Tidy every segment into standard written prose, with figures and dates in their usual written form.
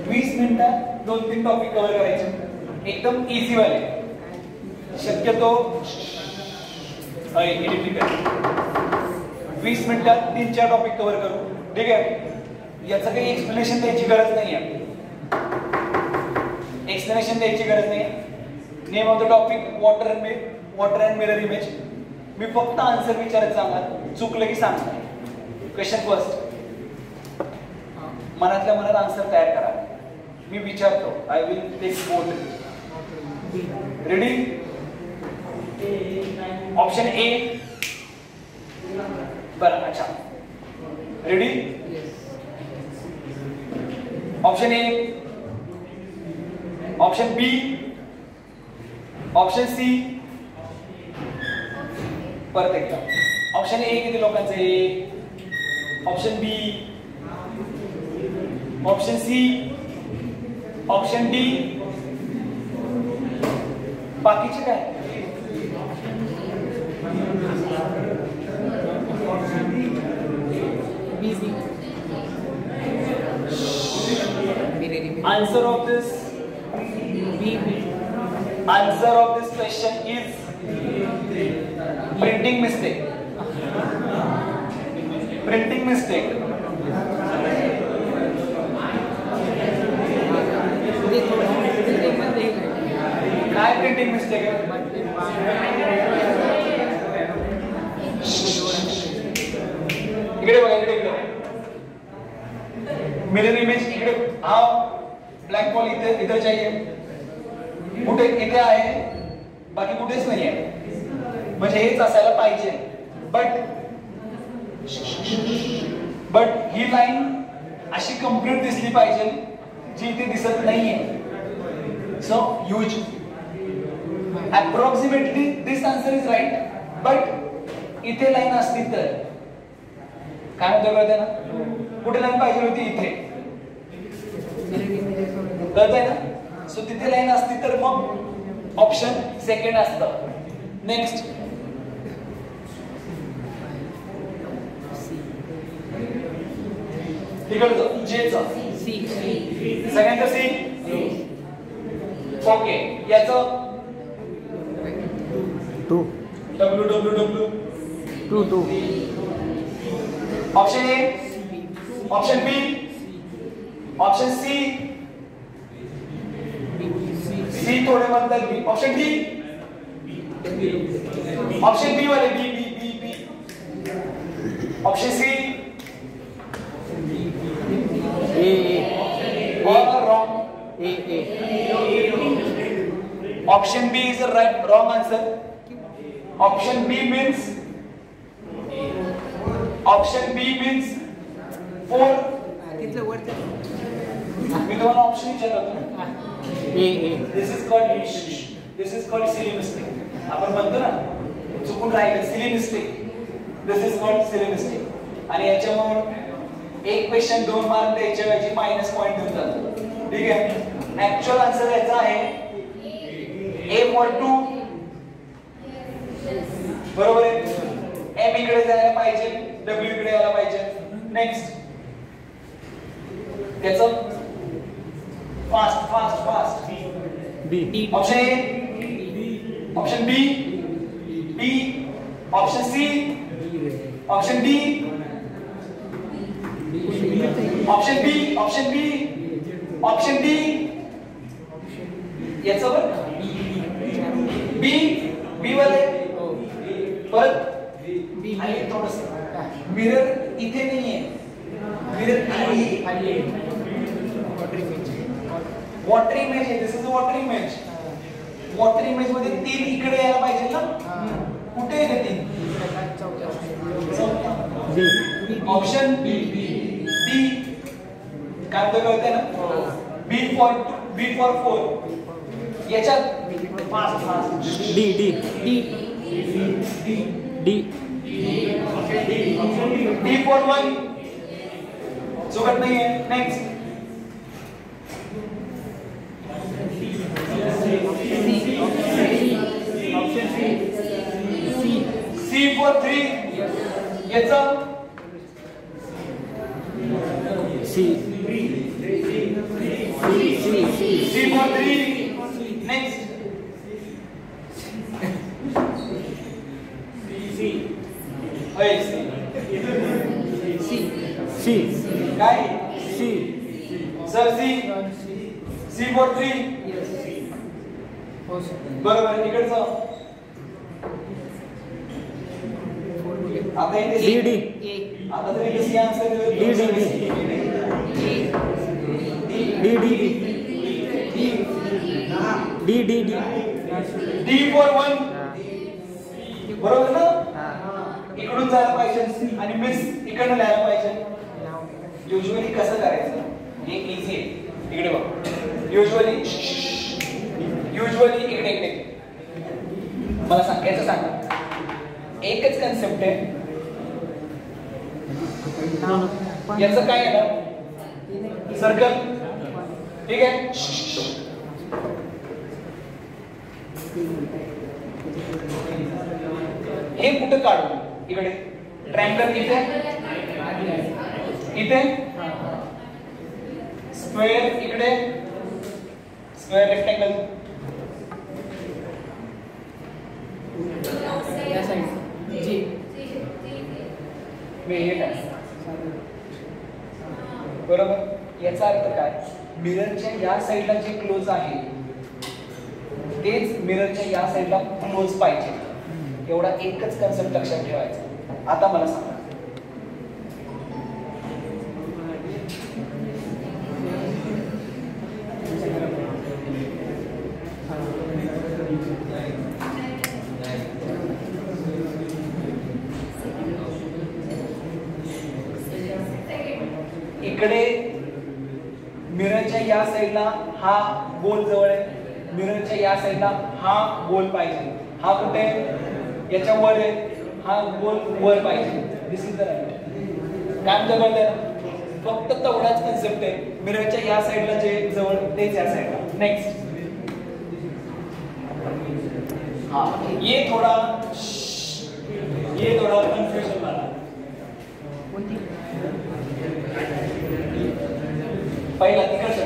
20 मिनिटात 2-3 topic cover करायचे, एकदम इझी वाले. शक्यतो 20 मिनिटात 3-4 टॉपिक कव्हर करू. ठीक आहे. याचं काही एक्सप्लेनेशन द्यायची गरज नाही आहे. एक्सप्लेनेशन द्यायची गरज नाही. Name of the topic water and mirror image. मी फक्त आन्सर विचारत सांगणार, चुकलं की सांगणार. क्वेश्चन फर्स्ट, मनातल्या मनात आन्सर तयार करा. मी विचारतो, I will take both. Ready? Option A. बरं, अच्छा. Ready? Option A, option B, option C. परत एकदा, ऑप्शन ए किती लोकांचं आहे? Option B, option C, option D. बाकीचे काय? Answer of this question is printing mistake. Printing mistake. काय प्रिंटिंग मिस्टेक आहे? इकडे बघा, इकडे मिरर इमेज. इकडे हा ब्लॅक बॉल इधर चाहिए. कुठे? इथे आहे, बाकी कुठेच नाही आहे. म्हणजे हेच असायला पाहिजे. बट ही लाईन अशी कंप्लीट दिसली पाहिजे जी इथे दिसत नाहीये. So huge. Approximately this answer is right. But इथे लाईन असती तर काय होतं कळतंय ना? कुठे लाईन पाहिजे होती? इथे. कळतंय ना? सो तिथे लाईन असती तर मग ऑप्शन सेकंड असतं. नेक्स्ट, इकडचं जेचं सगळ्यांचं सी. ओके. याचं W. Option A, option B, option C. C थोडे म्हणतात B. Option D, option B वाले B. Option C. wrong. Option B is the wrong answer. Option B means 4. मी तुम्हाला option विचारतो. This is called silly mistake. आपण म्हणतो ना, चुकून राहिलं, silly mistake. This is called silly mistake. आणि याच्यामुळे एक क्वेश्चन 2 मार्क द्यायच्या ऐवजी मायनस पॉइंट देऊन जातो. ठीक आहे. ऍक्च्युअल आन्सर याचा आहे A for 2. बरोबर आहे. M इकडे जायला पाहिजे, W इकडे यायला पाहिजे. नेक्स्ट, त्याचं first B. Option A, option B, option C, option D, option D. याचं बरं बी वाले. परत आणि थोडस मिरर इथे नाहीये, मिरर खाली. वॉटर इमेज आहे. This is water image. Water image मध्ये 3 इकडे यायला पाहिजे ना. कुठे आहे 3? Option B. काय होतं कळतंय ना? B for 4. याच्यात फास्ट डी फॉर 1. चुकत नाहीये. Next, C for 3. याचं C. C for 3. Next. C. काय? C. Sir, C for 3. बरोबर. इकडचं आता इथे D. आता तरी किती आन्सर D for 1. बरोबर ना? इकडून जायला पाहिजे आणि मिस इकडनं लिहायला पाहिजे. युजुअली कसं करायचं हे इझी आहे. इकडे बघ. युजुअली इकडे मला सांगायचं सांगा. एकच कन्सेप्ट आहे. याचं काय आहे ना सर्कल. ठीक आहे. हे कुठं काढू इकडे ट्रायंगल इथे स्क्वेअर इकडे स्क्वेअर रेक्टँगल बरोबर. याचा अर्थ काय? मिररच्या या साईडला जे क्लोज आहे तेच मिररच्या या साईडला क्लोज पाहिजे. एवढा एकच कन्सेप्ट लक्षात ठेवायचा. आता मला सांगा इकडे मिररच्या या साईडला हा गोल जवळ आहे. मिररच्या या साईडला हा गोल पाहिजे. हा कुठे याच्या वर आहे. हा गोल वर पाहिजे. दिस इज द राईट. काय म्हणतात फक्त तेवढाच कन्सेप्ट आहे. मिररच्या या साईडला जे जवळ तेच या साईडला. नेक्स्ट. हा ये थोडा कन्फ्युजन वाला. पहिला तिकडचा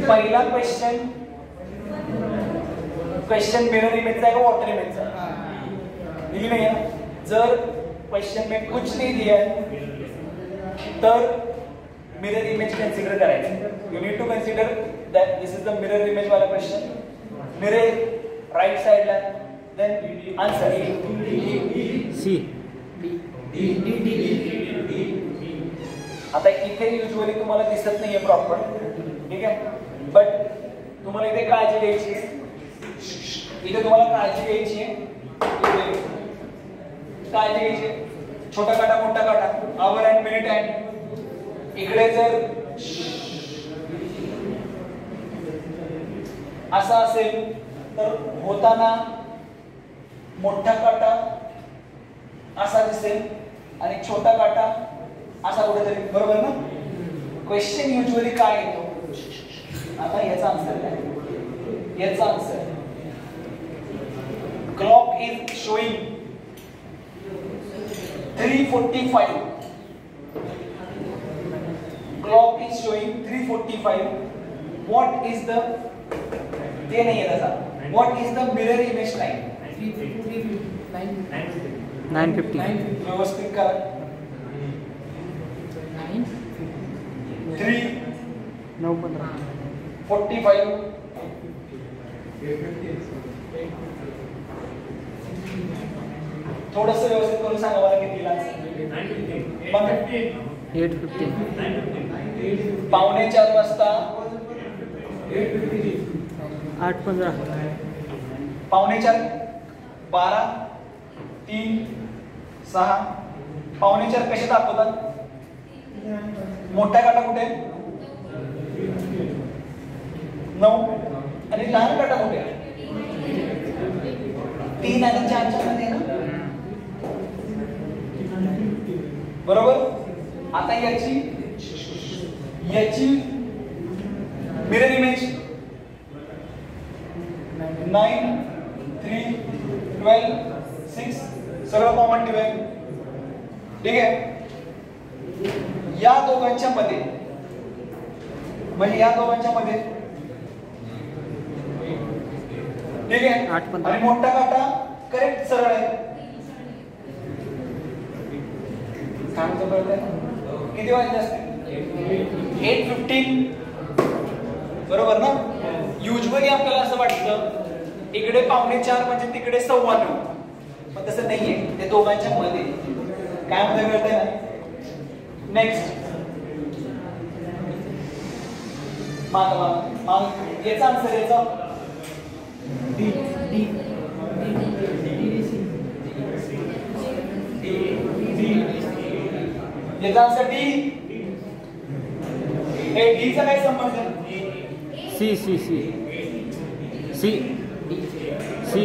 पहिला क्वेश्चन मिरर इमेजचा आहे का वॉटर इमेजचा? दिली नाही आहे. जर क्वेश्चन में कुछ नहीं दिया तर मिरर इमेज कंसीडर करायचं. You need to consider that this is the mirror image वाला क्वेश्चन. मिरर राइट साइडला देन आंसर C. आता इथे युजुअली तुम्हाला दिसत नाहीये प्रॉपर. ठीक आहे. बट तुम्हाला इथे काळजी घ्यायची आहे. इथे तुम्हाला काळजी घ्यायची आहे. काळजी घ्यायची. छोटा काटा मोठा काटा आवर अँड मिनिट अँड इकडे जर असा असेल तर होताना मोठा काटा असा दिसेल आणि छोटा काटा असा कुठेतरी. बरोबर ना? क्वेश्चन युजुअली काय येतो. आता याचा आन्सर काय? याचा answer clock is showing 3:45. Clock is showing 3:45. What is the ते नाही आहे तसा. What is the mirror image time? 9:50. व्यवस्थित करा. 3:45. थोडस व्यवस्थित करून सांगा मला किती लागेल. 8:15. 3:45 वाजता 8:15. 4:45 12 3 6. 4:45 कसे दाखवतात? मोठा काटा कुठे? 9 आणि लहान काटा कुठे? 3 आणि 4 च्या मध्ये ना. बरोबर. आता याची मिरर इमेज 9 3 12 6 सगळं कॉमन ठेवाय. ठीक आहे. या दोघांच्या मध्ये, म्हणजे या दोघांच्या मध्ये, ठीक आहे. 8-15. आणि मोठा काटा करेक्ट सरळ आहे. काय म्हणतो कळतंय? किती वाजले असतील? 8:15. बरोबर ना? युजली आपल्याला असं वाटतं इकडे 4:45 म्हणजे तिकडे 9:15, पण तसं नाहीये. ते दोघांच्या मध्ये काय म्हणता कळतंय ना? नेक्स्ट माग याचा आन्सर याचा डी डी याचा आन्सर डी. हे डी चा काय संबंध आहे? C C C C C.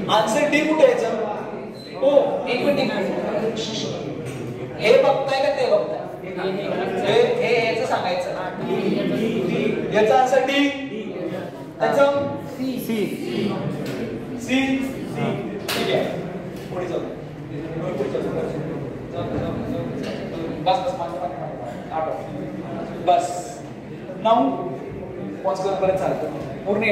Answer D कुठे यायचं? हो, एक मिनिट. हे बघताय का ते बघताय? हे याचं सांगायचं. याचा आन्सर डी. त्याचं सी सी सी. ठीक आहे, पुढे जाऊ. बस 9 पॉज कर, परत चालतं पूर्ण.